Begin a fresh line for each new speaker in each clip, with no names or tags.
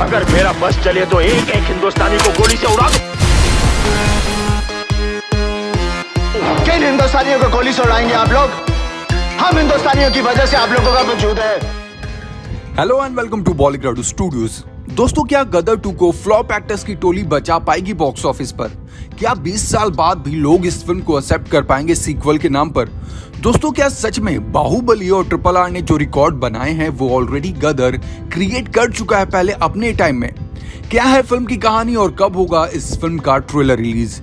अगर मेरा बस चले तो एक एक हिंदुस्तानी को गोली से उड़ा दो।
किन हिंदुस्तानियों को गोली से उड़ाएंगे आप लोग? हम हिंदुस्तानियों की वजह से आप लोगों का वजूद है।
हेलो एंड वेलकम टू बॉलीग्राडू स्टूडियोज। दोस्तों, क्या गदर 2 को फ्लॉप एक्टर्स की टोली बचा पाएगी बॉक्स ऑफिस पर? क्या 20 साल बाद भी लोग इस फिल्म को एक्सेप्ट कर पाएंगे सीक्वल के नाम पर? दोस्तों, क्या सच में बाहुबली और RRR ने जो रिकॉर्ड बनाए हैं वो ऑलरेडी गदर क्रिएट कर चुका है पहले अपने टाइम में? क्या है फिल्म की कहानी और कब होगा इस फिल्म का ट्रेलर रिलीज?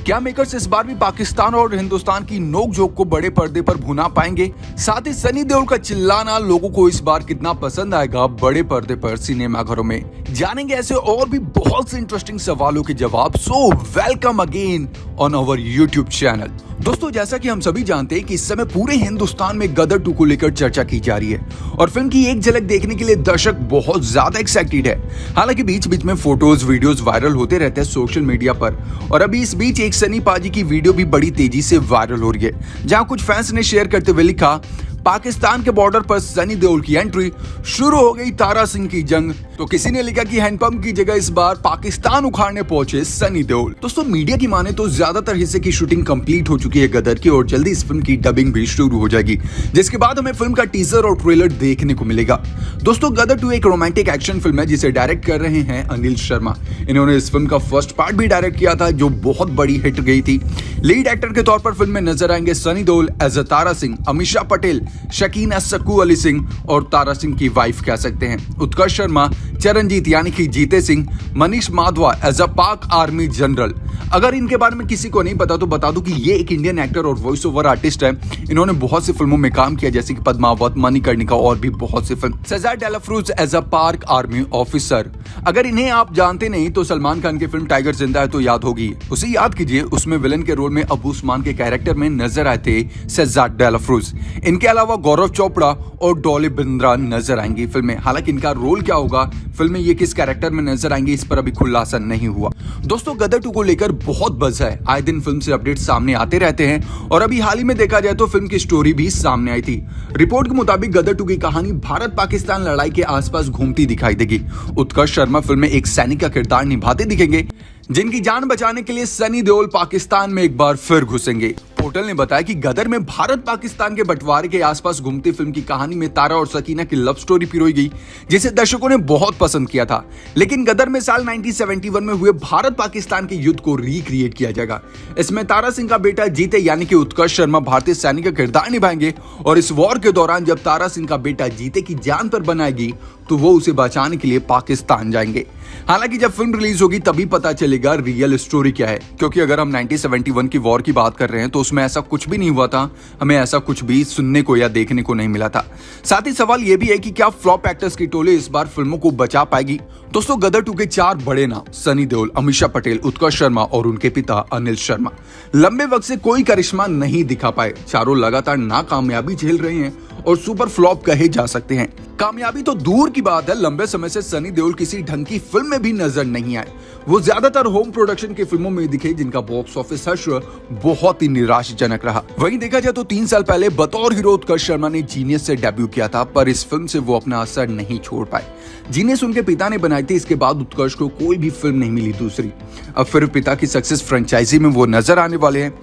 क्या मेकर्स इस बार भी पाकिस्तान और हिंदुस्तान की नोकझोंक को बड़े पर्दे पर भुना पाएंगे? साथ ही सनी देओल का चिल्लाना लोगों को इस बार कितना पसंद आएगा बड़े पर्दे पर सिनेमाघरों में? जानेंगे ऐसे और भी बहुत से इंटरेस्टिंग सवालों के जवाब। So welcome again on our YouTube channel. दोस्तों, जैसा कि हम सभी जानते हैं कि इस समय पूरे हिंदुस्तान में गदर 2 को लेकर चर्चा की जा रही है और फिल्म की एक झलक देखने के लिए दर्शक बहुत ज्यादा एक्साइटेड है। हालांकि बीच बीच में फोटोज वीडियोस वायरल होते रहते हैं सोशल मीडिया पर, और अभी इस बीच एक सनी पाजी की वीडियो भी बड़ी तेजी से वायरल हो रही है, जहां कुछ फैंस ने शेयर करते हुए लिखा, पाकिस्तान के बॉर्डर पर सनी देओल की एंट्री, शुरू हो गई तारा सिंह की जंग। तो किसी ने लिखा कि हैंडपंप की जगह इस बार पाकिस्तान उखाड़ने पहुंचे सनी देओल। दोस्तों, मीडिया की माने तो ज्यादातर हिस्से की शूटिंग कंप्लीट हो चुकी है गदर की, और जल्दी इस फिल्म की डबिंग भी शुरू हो जाएगी, जिसके बाद हमें फिल्म का टीजर और ट्रेलर देखने को मिलेगा। दोस्तों, गदर 2 एक रोमांटिक एक्शन फिल्म है जिसे डायरेक्ट कर रहे हैं अनिल शर्मा। इन्होंने इस फिल्म का फर्स्ट पार्ट भी डायरेक्ट किया था जो बहुत बड़ी हिट गई थी। लीड एक्टर के तौर पर फिल्म में नजर आएंगे सनी देओल एज अ तारा सिंह, अमीषा पटेल, शकीना सक्कू अली सिंह और तारा सिंह की वाइफ कह सकते हैं, उत्कर्ष शर्मा, चरणजीत यानी कि जीते सिंह, मनीष माधवा एज अ पाक आर्मी जनरल। अगर इनके बारे में किसी को नहीं पता तो बता दूं कि ये एक इंडियन एक्टर और वॉइस ओवर आर्टिस्ट है। इन्होंने बहुत सी फिल्मों में काम किया जैसे कि पद्मावत, मणिकर्णिका और भी बहुत सी फिल्म। सेजार डेलाफ्रूज एज अ पार्क आर्मी ऑफिसर। अगर इन्हें आप जानते नहीं तो सलमान खान की फिल्म टाइगर जिंदा है तो याद होगी, उसे याद कीजिए। उसमें विलन के रोल में अबू उस्मान के कैरेक्टर में नजर आए थे सेजार डेलाफ्रूज। इनके अलावा गौरव चोपड़ा और डॉली बिंद्रा नजर आएंगी फिल्म में। हालांकि इनका रोल क्या होगा फिल्म में, ये किस कैरेक्टर में नजर आएंगे, इस पर अभी खुलासा नहीं हुआ। दोस्तों, गदर 2 को लेकर बहुत बज़ है। आए दिन फिल्म से अपडेट सामने आते रहते हैं और अभी हाल ही में देखा जाए तो फिल्म की स्टोरी भी सामने आई थी। रिपोर्ट के मुताबिक गदर 2 की कहानी भारत पाकिस्तान लड़ाई के आसपास घूमती दिखाई देगी। उत्कर्ष शर्मा फिल्म में एक सैनिक का किरदार निभाते दिखेंगे जिनकी जान बचाने के लिए सनी देओल पाकिस्तान में एक बार फिर घुसेंगे। पोर्टल ने बताया कि गदर में भारत पाकिस्तान के बंटवारे के आसपास घूमती फिल्म की कहानी में तारा और सकीना की लव स्टोरी पिरोई गई, जिसे दर्शकों ने बहुत पसंद किया था। लेकिन गदर में साल 1971 में हुए भारत पाकिस्तान के युद्ध को रिक्रिएट किया जाएगा। इसमें तारा सिंह का बेटा जीते यानी कि उत्कर्ष शर्मा भारतीय सैनिक का किरदार निभाएंगे, और इस वॉर के दौरान जब तारा सिंह का बेटा जीते की जान पर बनाएगी तो वो उसे बचाने के लिए पाकिस्तान जाएंगे। हालांकि जब फिल्म रिलीज होगी तभी पता चलेगा रियल स्टोरी क्या है, क्योंकि अगर हम 1971 की वॉर की बात कर रहे हैं तो उसमें ऐसा कुछ भी नहीं हुआ था। हमें ऐसा कुछ भी सुनने को या देखने को नहीं मिला था। साथ ही सवाल यह भी है कि क्या फ्लॉप एक्टर्स की टोली इस बार फिल्मों को बचा पाएगी? दोस्तों, गदर 2 के 4 बड़े नाम सनी देओल, अमीषा पटेल, उत्कर्ष शर्मा और उनके पिता अनिल शर्मा लंबे वक्त से कोई करिश्मा नहीं दिखा पाए। चारों लगातार नाकामयाबी झेल रहे हैं और सुपर फ्लॉप कहे जा सकते हैं। कामयाबी तो दूर की बात है, लंबे समय से सनी देओल किसी ढंग की फिल्म में भी नजर नहीं आए। वो ज्यादातर होम प्रोडक्शन की फिल्मों में दिखे जिनका बॉक्स ऑफिस हश्र बहुत ही निराशाजनक रहा। वहीं देखा जाए तो 3 साल पहले बतौर हीरो उत्कर्ष शर्मा ने जीनियस से डेब्यू किया था, पर इस फिल्म से वो अपना असर नहीं छोड़ पाए। जीनियस उनके पिता ने बनाई थी, इसके बाद उत्कर्ष को कोई भी फिल्म नहीं मिली दूसरी। अब फिर पिता की सक्सेस फ्रेंचाइजी में वो नजर आने वाले हैं।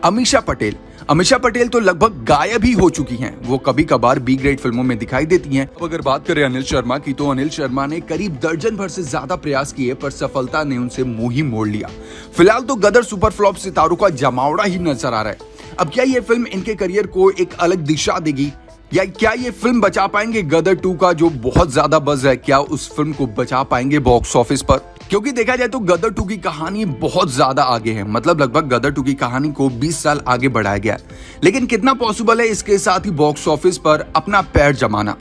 अमीषा पटेल तो लगभग गायब ही हो चुकी हैं। वो कभी कभार बी ग्रेड फिल्मों में दिखाई देती हैं। अब अगर बात करें अनिल शर्मा की, तो अनिल शर्मा ने करीब दर्जन भर से ज्यादा प्रयास किए पर सफलता ने उनसे मुंह ही मोड़ लिया। फिलहाल तो गदर सुपर फ्लॉप सितारों का जमावड़ा ही नजर आ रहा है। अब क्या ये फिल्म इनके करियर को एक अलग दिशा देगी, या क्या ये फिल्म बचा पाएंगे गदर 2 का जो बहुत ज्यादा बज़ है, क्या उस फिल्म को बचा पाएंगे बॉक्स ऑफिस पर? क्योंकि देखा जाए तो गदर 2 की कहानी बहुत ज्यादा आगे है। मतलब लगभग गदर 2 की कहानी को 20 साल आगे बढ़ाया गया है। लेकिन कितना पॉसिबल है इसके साथ ही बॉक्स ऑफिस पर अपना पैर जमाना?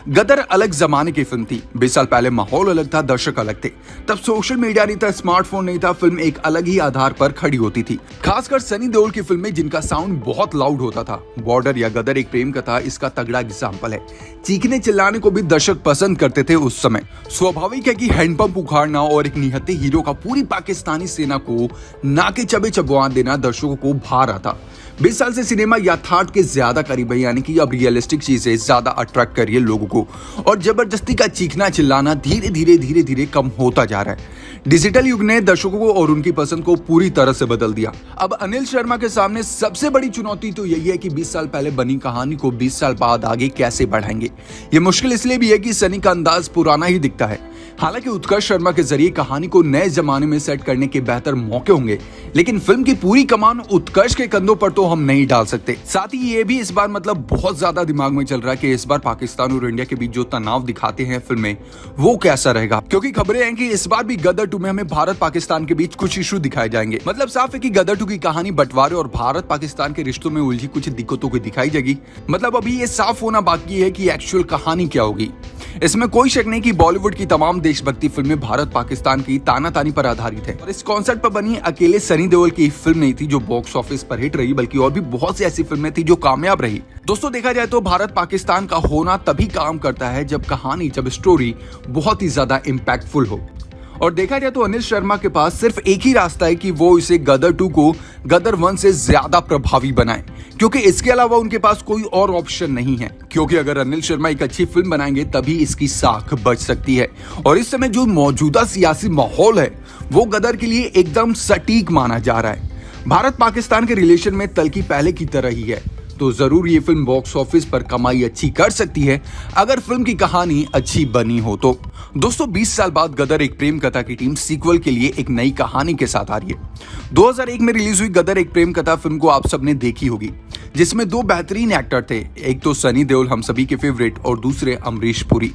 गदर अलग जमाने की फिल्म थी। 20 साल पहले माहौल अलग था, दर्शक अलग थे। तब सोशल मीडिया नहीं था, स्मार्टफोन नहीं था, फिल्म एक अलग ही आधार पर खड़ी होती थी। खासकर सनी देओल की फिल्में जिनका साउंड बहुत लाउड होता था। बॉर्डर या गदर एक प्रेम कथा इसका तगड़ा एग्जाम्पल है। चीखने चिल्लाने को भी दर्शक पसंद करते थे उस समय। स्वाभाविक है कि हैंडपंप उखाड़ना और एक निहत्थे हीरो का पूरी पाकिस्तानी सेना को नाके चबे चबवा देना दर्शकों को भा रहा था। 20 साल से सिनेमा यथार्थ के ज्यादा करीब है, यानी कि अब रियलिस्टिक चीजें ज्यादा अट्रैक्ट कर रही है लोगों को और जबरदस्ती का चीखना चिल्लाना धीरे धीरे कम होता जा रहा है। डिजिटल युग ने दर्शकों को और उनकी पसंद को पूरी तरह से बदल दिया। अब अनिल शर्मा के सामने सबसे बड़ी चुनौती तो यही है कि 20 साल पहले बनी कहानी को 20 साल बाद आगे कैसे बढ़ाएंगे। ये मुश्किल इसलिए भी है कि सनी का अंदाज पुराना ही दिखता है। हालांकि उत्कर्ष शर्मा के जरिए कहानी को नए जमाने में सेट करने के बेहतर मौके होंगे, लेकिन फिल्म की पूरी कमान उत्कर्ष के कंधों पर तो हम नहीं डाल सकते। साथ ही ये भी इस बार मतलब बहुत ज्यादा दिमाग में चल रहा है कि इस बार पाकिस्तान और इंडिया के बीच जो तनाव दिखाते हैं फिल्म में वो कैसा रहेगा, क्योंकि खबरें हैं कि इस बार भी गदर 2 में हमें भारत पाकिस्तान के बीच कुछ इशू दिखाए जाएंगे। मतलब साफ है कि गदर 2 की कहानी बंटवारे और भारत पाकिस्तान के रिश्तों में उलझी कुछ दिक्कतों को दिखाई जाएगी। मतलब अभी ये साफ होना बाकी है कि एक्चुअल कहानी क्या होगी। इसमें कोई शक नहीं कि बॉलीवुड की तमाम देशभक्ति फिल्में भारत पाकिस्तान की तानातानी पर आधारित है और इस कॉन्सेप्ट पर बनी अकेले सनी देओल की फिल्म नहीं थी जो बॉक्स ऑफिस पर हिट रही, बल्कि और भी बहुत सी ऐसी फिल्में थी जो कामयाब रही। दोस्तों देखा जाए तो भारत पाकिस्तान का होना तभी काम करता है जब स्टोरी बहुत ही ज्यादा इम्पैक्टफुल हो। और देखा जाए तो अनिल शर्मा के पास सिर्फ एक ही रास्ता है कि वो इसे गदर 2 को गदर 1 से ज्यादा प्रभावी बनाए, क्योंकि इसके अलावा उनके पास कोई और ऑप्शन नहीं है। क्योंकि अगर अनिल शर्मा एक अच्छी फिल्म बनाएंगे तभी इसकी साख बच सकती है और इस समय जो मौजूदा सियासी माहौल है वो गदर के लिए एकदम सटीक माना जा रहा है। भारत पाकिस्तान के रिलेशन में तलकी पहले की तरह ही है, तो जरूर ये फिल्म बॉक्स ऑफिस पर कमाई अच्छी कर सकती है अगर फिल्म की कहानी अच्छी बनी हो तो। दोस्तों 20 साल बाद गदर एक प्रेम कथा की टीम सीक्वल के लिए एक नई कहानी के साथ आ रही है। 2001 में रिलीज हुई गदर एक प्रेम कथा फिल्म को आप सबने देखी होगी, जिसमें 2 बेहतरीन एक्टर थे, एक तो सनी देओल हम सभी के फेवरेट और दूसरे अमरीश पुरी।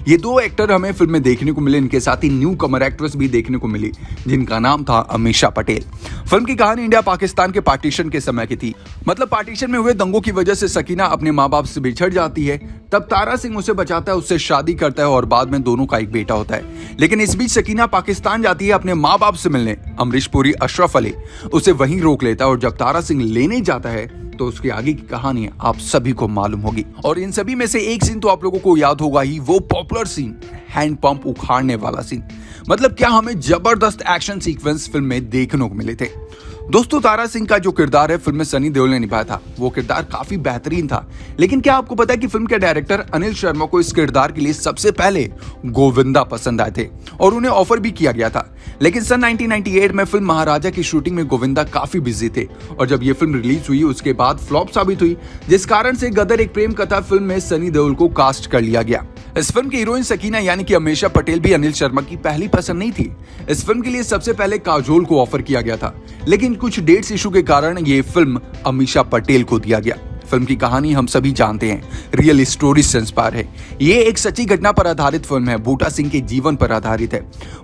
ये 2 एक्टर हमें फिल्म में देखने को मिले, इनके साथ ही न्यू कमर एक्ट्रेस भी देखने को मिली जिनका नाम था अमीषा पटेल। फिल्म की कहानी इंडिया पाकिस्तान के पार्टीशन के समय की थी। मतलब पार्टीशन में हुए दंगों की वजह से सकीना अपने माँ बाप से बिछड़ जाती है, तब तारा सिंह उसे बचाता है, उससे शादी करता है और बाद में दोनों का एक बेटा होता है। लेकिन इस बीच सकीना पाकिस्तान जाती है अपने माँ बाप से मिलने। अमरीश पुरी अशरफ अली उसे वहीं रोक लेता है और जब तारा सिंह लेने जाता है तो उसकी आगे की कहानी आप सभी को मालूम होगी। और इन सभी में से एक सीन तो आप लोगों को याद होगा ही, वो पॉपुलर सीन, हैंड पंप उखाड़ने वाला सीन। मतलब क्या हमें जबरदस्त एक्शन सीक्वेंस फिल्म में देखने को मिले थे। दोस्तों तारा सिंह का जो किरदार है फिल्म में सनी देओल ने निभाया था वो किरदार काफी बेहतरीन था। लेकिन क्या आपको पता है कि फिल्म के डायरेक्टर अनिल शर्मा को इस किरदार के लिए सबसे पहले गोविंदा पसंद आए थे और उन्हें ऑफर भी किया गया था। लेकिन सन 1998 में फिल्म महाराजा की शूटिंग में गोविंदा काफी बिजी थे और जब ये फिल्म रिलीज हुई उसके बाद फ्लॉप साबित हुई, जिस कारण से गदर एक प्रेम कथा फिल्म में सनी देओल को कास्ट कर लिया गया। इस फिल्म की हीरोइन सकीना यानी कि अमीषा पटेल भी अनिल शर्मा की पहली पसंद नहीं थी। इस फिल्म के लिए सबसे पहले काजोल को ऑफर किया गया था, लेकिन कुछ डेट्स इशू के कारण ये फिल्म अमीषा पटेल को दिया गया। फिल्म की कहानी हम सभी जानते हैं, रियल स्टोरी से इंस्पायर है। ये एक सच्ची घटना पर आधारित फिल्म है, बूटा सिंह के जीवन पर आधारित है।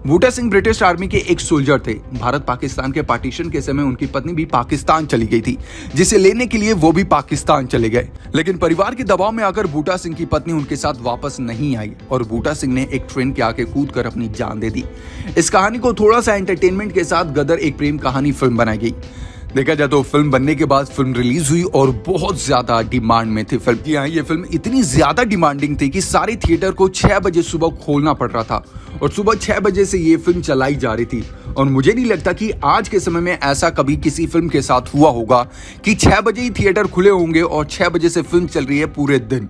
बूटा सिंह ब्रिटिश आर्मी के एक सोल्जर थे। भारत पाकिस्तान के पार्टीशन के समय उनकी पत्नी भी पाकिस्तान चली गई थी, जिसे लेने के लिए वो भी पाकिस्तान चले गए। लेकिन परिवार के दबाव में आकर बूटा सिंह की पत्नी उनके साथ वापस नहीं आई और बूटा सिंह ने एक ट्रेन के आगे कूद कर अपनी जान दे दी। इस कहानी को थोड़ा सा एंटरटेनमेंट के साथ गदर एक प्रेम कहानी फिल्म बनाई गई। देखा जाए तो फिल्म बनने के बाद फिल्म रिलीज हुई और बहुत ज्यादा डिमांड में थी फिल्म की। ये फिल्म इतनी ज्यादा डिमांडिंग थी कि सारे थिएटर को 6 बजे सुबह खोलना पड़ रहा था और सुबह 6 बजे से ये फिल्म चलाई जा रही थी। और मुझे नहीं लगता कि आज के समय में ऐसा कभी किसी फिल्म के साथ हुआ होगा कि 6 बजे ही थिएटर खुले होंगे और 6 बजे से फिल्म चल रही है पूरे दिन।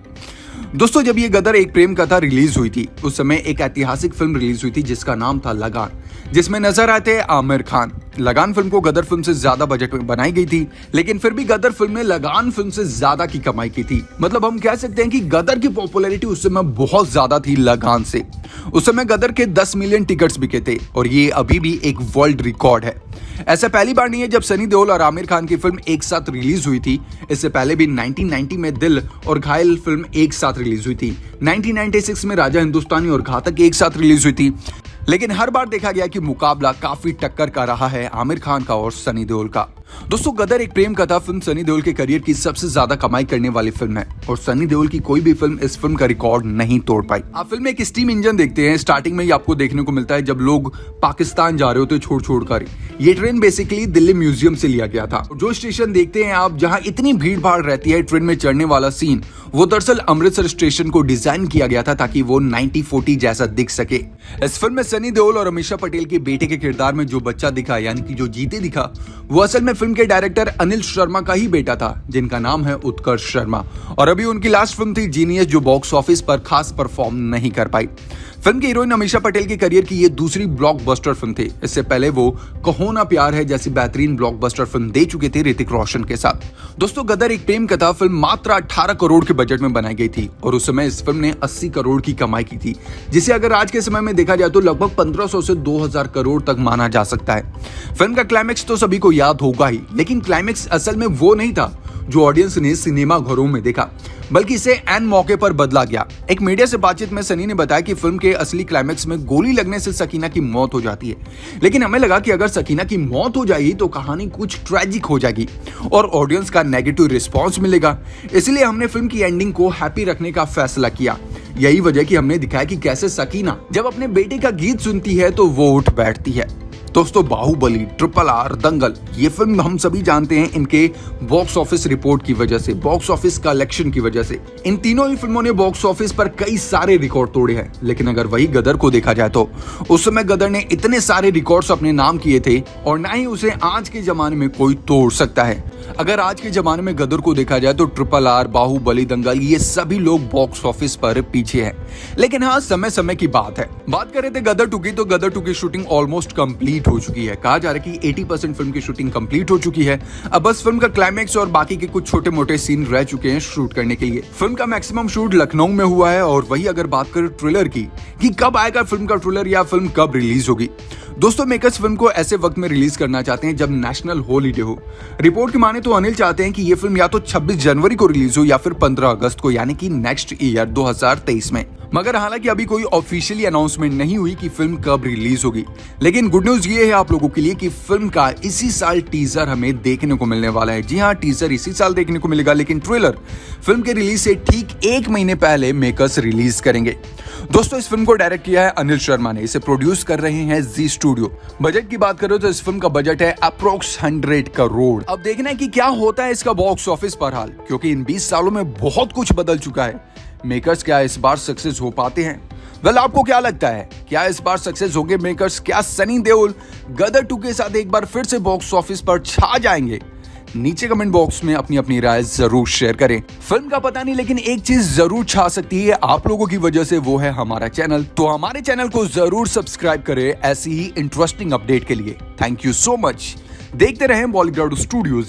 दोस्तों जब ये गदर एक प्रेम कथा रिलीज हुई थी उस समय एक ऐतिहासिक फिल्म रिलीज हुई थी जिसका नाम था लगान, जिसमें नजर आए थे आमिर खान। लगान फिल्म को गदर फिल्म से ज्यादा बजट में बनाई गई थी, लेकिन फिर भी गदर फिल्म ने लगान फिल्म से ज्यादा की कमाई की थी। मतलब हम कह सकते हैं कि गदर की पॉपुलैरिटी उस समय बहुत ज्यादा थी लगान से। उस समय गदर के 10 मिलियन टिकट्स बिके थे और ये अभी भी एक वर्ल्ड रिकॉर्ड है। ऐसा पहली बार नहीं है जब सनी देओल और आमिर खान की फिल्म एक साथ रिलीज हुई थी। इससे पहले भी 1990 में दिल और घायल फिल्म एक साथ रिलीज हुई थी। 1996 में राजा हिंदुस्तानी और घातक एक साथ रिलीज हुई थी। लेकिन हर बार देखा गया कि मुकाबला काफी टक्कर का रहा है आमिर खान का और सनी देओल का। दोस्तों गदर एक प्रेम कथा फिल्म सनी देओल के करियर की सबसे ज्यादा कमाई करने वाली फिल्म है और सनी देओल की कोई भी फिल्म इस फिल्म का रिकॉर्ड नहीं तोड़ पाई। आप फिल्म में एक स्टीम इंजन देखते हैं, स्टार्टिंग में ही आपको देखने को मिलता है जब लोग पाकिस्तान जा रहे होते छोड़ कर। ये ट्रेन बेसिकली दिल्ली म्यूजियम से लिया गया था। जो स्टेशन देखते हैं आप जहां इतनी भीड़ भाड़ रहती है ट्रेन में चढ़ने वाला सीन, वो दरअसल अमृतसर स्टेशन को डिजाइन किया गया था ताकि वो 1940 जैसा दिख सके। इस फिल्म में सनी देओल और अमीषा पटेल के बेटे के किरदार में जो बच्चा दिखा यानी कि जो जीते दिखा, वो असल में फिल्म के डायरेक्टर अनिल शर्मा का ही बेटा था, जिनका नाम है उत्कर्ष शर्मा, और अभी उनकी लास्ट फिल्म थी जीनियस, जो बॉक्स ऑफिस पर खास परफॉर्म नहीं कर पाई। फिल्म की हीरोइन अमीषा पटेल के करियर की ये दूसरी ब्लॉकबस्टर फिल्म थी। इससे पहले वो कहो ना प्यार है जैसी बेहतरीन ब्लॉकबस्टर फिल्म दे चुके थे ऋतिक रोशन के साथ। दोस्तों, गदर एक प्रेम कथा फिल्म मात्र 18 करोड़ के बजट में बनाई गई थी और उस समय इस फिल्म ने 80 करोड़ की कमाई की थी, जिसे अगर आज के समय में देखा जाए तो लगभग 1500 से 2000 करोड़ तक माना जा सकता है। फिल्म का क्लाइमेक्स तो सभी को याद होगा ही, लेकिन क्लाइमेक्स असल में वो नहीं था जो ऑडियंस ने सिनेमा घरों में देखा, बल्कि इसे एन मौके पर बदला गया। एक मीडिया से बातचीत में सनी ने बताया कि फिल्म के असली क्लाइमेक्स में गोली लगने से सकीना की मौत हो जाती है, लेकिन हमें लगा कि अगर सकीना की मौत हो जाएगी तो कहानी कुछ ट्रेजिक हो जाएगी और ऑडियंस का नेगेटिव रिस्पॉन्स मिलेगा, इसलिए हमने फिल्म की एंडिंग को हैप्पी रखने का फैसला किया। यही वजह कि हमने दिखाया कि कैसे सकीना जब अपने बेटे का गीत सुनती है तो वो उठ बैठती है। दोस्तों, बाहुबली, RRR, दंगल, ये फिल्म हम सभी जानते हैं इनके बॉक्स ऑफिस रिपोर्ट की वजह से, बॉक्स ऑफिस कलेक्शन की वजह से। इन तीनों ही फिल्मों ने बॉक्स ऑफिस पर कई सारे रिकॉर्ड तोड़े हैं, लेकिन अगर वही गदर को देखा जाए तो उस समय गदर ने इतने सारे रिकॉर्ड्स अपने नाम किए थे और ना ही उसे आज के जमाने में कोई तोड़ सकता है। अगर आज के जमाने में गदर को देखा जाए तो RRR, बाहुबली, दंगल, ये सभी लोग बॉक्स ऑफिस पर पीछे हैं। लेकिन हाँ, समय समय की बात है। बात कर रहे थे गदर 2 की, तो गदर 2 की शूटिंग ऑलमोस्ट कंप्लीट हो चुकी है। कहा जा रहा है कि 80% फिल्म की शूटिंग कंप्लीट हो चुकी है। अब बस फिल्म का क्लाइमेक्स और बाकी के कुछ छोटे मोटे सीन रह चुके हैं शूट करने के लिए। फिल्म का मैक्सिमम शूट लखनऊ में हुआ है। और वही अगर बात करें ट्रेलर की कि कब आएगा फिल्म का ट्रेलर या फिल्म कब रिलीज होगी, दोस्तों मेकर्स फिल्म को ऐसे वक्त में रिलीज करना चाहते हैं जब नेशनल हॉलीडे हो। रिपोर्ट की माने तो अनिल चाहते हैं कि ये फिल्म या तो 26 जनवरी को रिलीज हो या फिर 15 अगस्त को, यानी कि नेक्स्ट ईयर 2023 में। मगर हालांकि अभी कोई ऑफिशियली अनाउंसमेंट नहीं हुई कि फिल्म कब रिलीज होगी। लेकिन गुड न्यूज ये है आप लोगों के लिए कि फिल्म का इसी साल टीजर हमें देखने को मिलने वाला है। जी हाँ, टीजर इसी साल देखने को मिलेगा, लेकिन ट्रेलर फिल्म के रिलीज से ठीक 1 महीने पहले मेकर्स रिलीज करेंगे। दोस्तों, इस फिल्म को डायरेक्ट किया है अनिल शर्मा ने, इसे प्रोड्यूस कर रहे हैं जी स्टूडियो। बजट की बात करो तो इस फिल्म का बजट है अप्रोक्स 100 करोड़। अब देखना है कि क्या होता है इसका बॉक्स ऑफिस पर हाल, क्योंकि इन 20 सालों में बहुत कुछ बदल चुका है। मेकर्स क्या इस बार सक्सेस हो पाते हैं? वेल, आपको क्या लगता है, क्या इस बार सक्सेस होंगे मेकर्स? क्या सनी देओल गदर 2 के साथ एक बार फिर से बॉक्स ऑफिस पर छा जाएंगे? नीचे कमेंट बॉक्स में अपनी अपनी राय जरूर शेयर करें। फिल्म का पता नहीं, लेकिन एक चीज जरूर छा सकती है आप लोगों की वजह से, वो है हमारा चैनल। तो हमारे चैनल को जरूर सब्सक्राइब करें ऐसी ही इंटरेस्टिंग अपडेट के लिए। Thank you so much. देखते रहें बॉलीग्राउड स्टूडियोज।